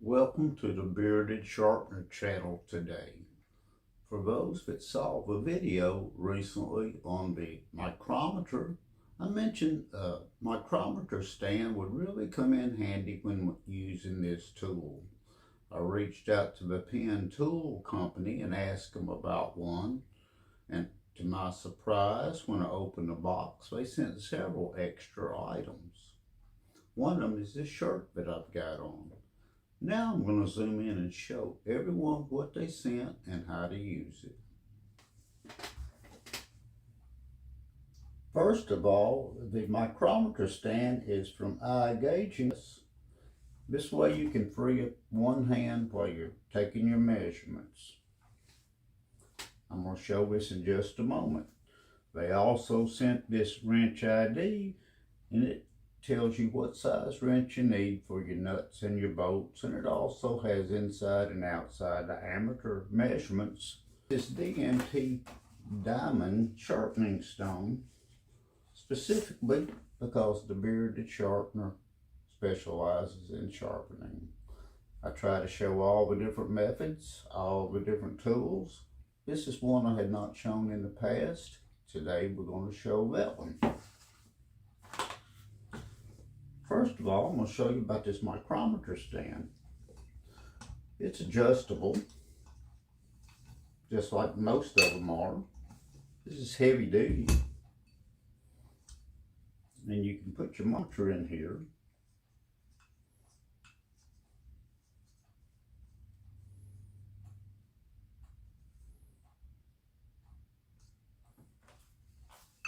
Welcome to the Bearded Sharpener channel today. For those that saw the video recently on the micrometer, I mentioned a micrometer stand would really come in handy when using this tool. I reached out to the pen tool company and asked them about one, and to my surprise, when I opened the box, they sent several extra items. One of them is this shirt that I've got on. Now I'm going to zoom in and show everyone what they sent and how to use it. First of all, the micrometer stand is from eye gauging. This way you can free up one hand while you're taking your measurements. I'm going to show this in just a moment. They also sent this wrench ID, and it tells you what size wrench you need for your nuts and your bolts, and it also has inside and outside diameter measurements. This DMT diamond sharpening stone, specifically because the Bearded Sharpener specializes in sharpening. I try to show all the different methods, all the different tools. This is one I had not shown in the past. Today we're going to show that one. First of all, I'm going to show you about this micrometer stand. It's adjustable, just like most of them are. This is heavy duty. And you can put your monitor in here.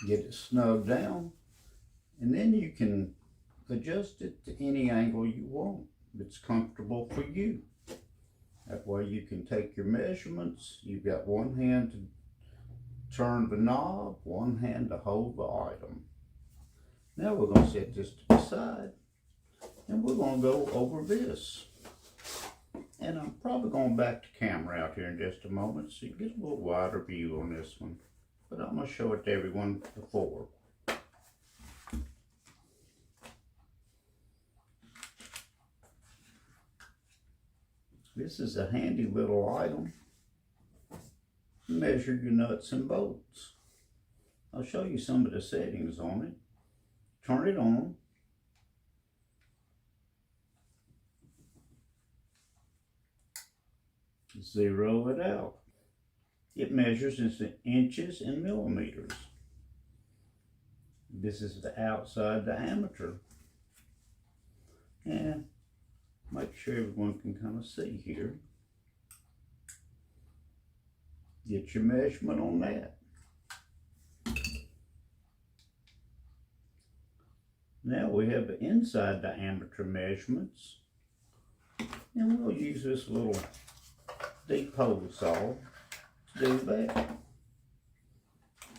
Get it snug down, and then you can adjust it to any angle you want that's comfortable for you. That way you can take your measurements. You've got one hand to turn the knob, one hand to hold the item. Now we're going to set this to the side, and we're going to go over this. And I'm probably going back to camera out here in just a moment so you get a little wider view on this one. But I'm going to show it to everyone before. This is a handy little item. Measure your nuts and bolts. I'll show you some of the settings on it. Turn it on. Zero it out. It measures in inches and millimeters. This is the outside diameter. And make sure everyone can kind of see here. Get your measurement on that. Now we have the inside diameter measurements. And we'll use this little deep hole saw to do that.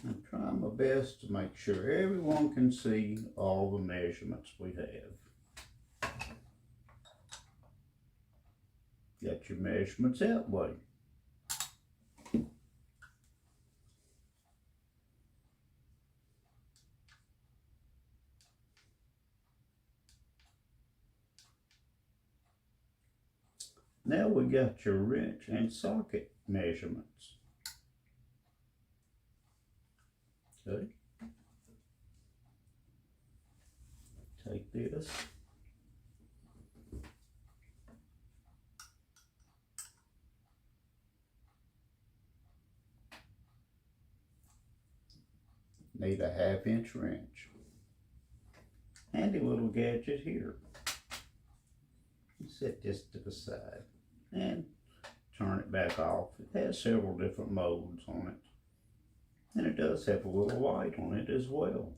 I'm trying my best to make sure everyone can see all the measurements we have. Got your measurements that way. Now we got your wrench and socket measurements. Okay. Take this. Need a 1/2 inch wrench. Handy little gadget here. Set this to the side and turn it back off. It has several different modes on it. And it does have a little light on it as well.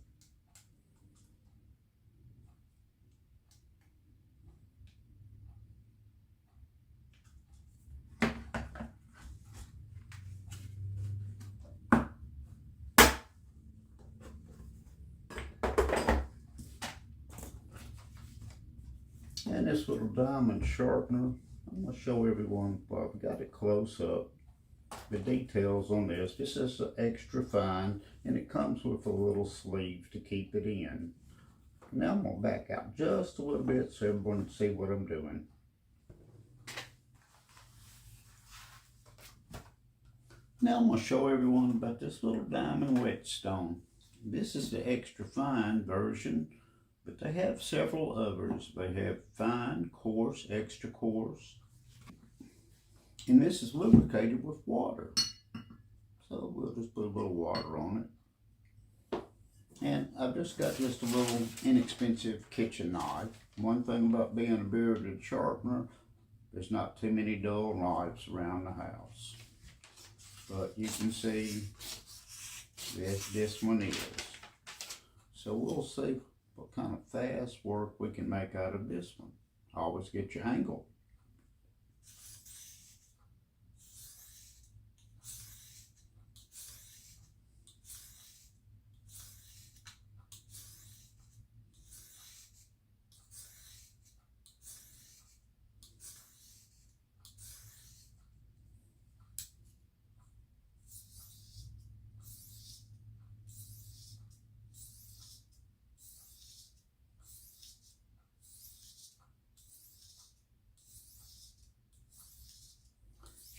And this little diamond sharpener, I'm going to show everyone, well, I've got it close up, the details on this. This is extra fine, and it comes with a little sleeve to keep it in. Now I'm going to back out just a little bit so everyone can see what I'm doing. Now I'm going to show everyone about this little diamond whetstone. This is the extra fine version, but they have several others. They have fine, coarse, extra coarse, and this is lubricated with water. So we'll just put a little water on it. And I've just got just a little inexpensive kitchen knife. One thing about being a bearded sharpener, there's not too many dull knives around the house. But you can see this one is. So we'll see what kind of fast work we can make out of this one. Always get your angle.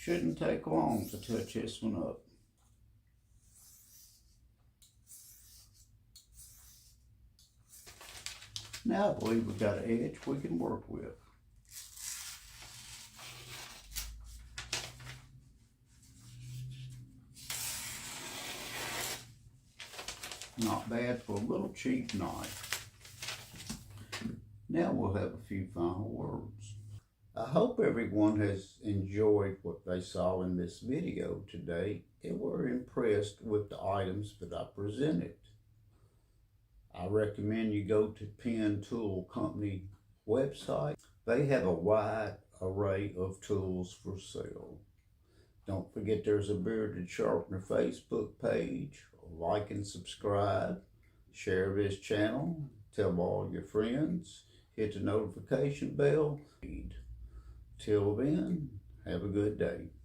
Shouldn't take long to touch this one up. Now I believe we've got an edge we can work with. Not bad for a little cheap knife. Now we'll have a few final words. I hope everyone has enjoyed what they saw in this video today and were impressed with the items that I presented. I recommend you go to Pen Tool Company website. They have a wide array of tools for sale. Don't forget there's a Bearded Sharpener Facebook page. Like and subscribe. Share this channel. Tell all your friends. Hit the notification bell. Till then, have a good day.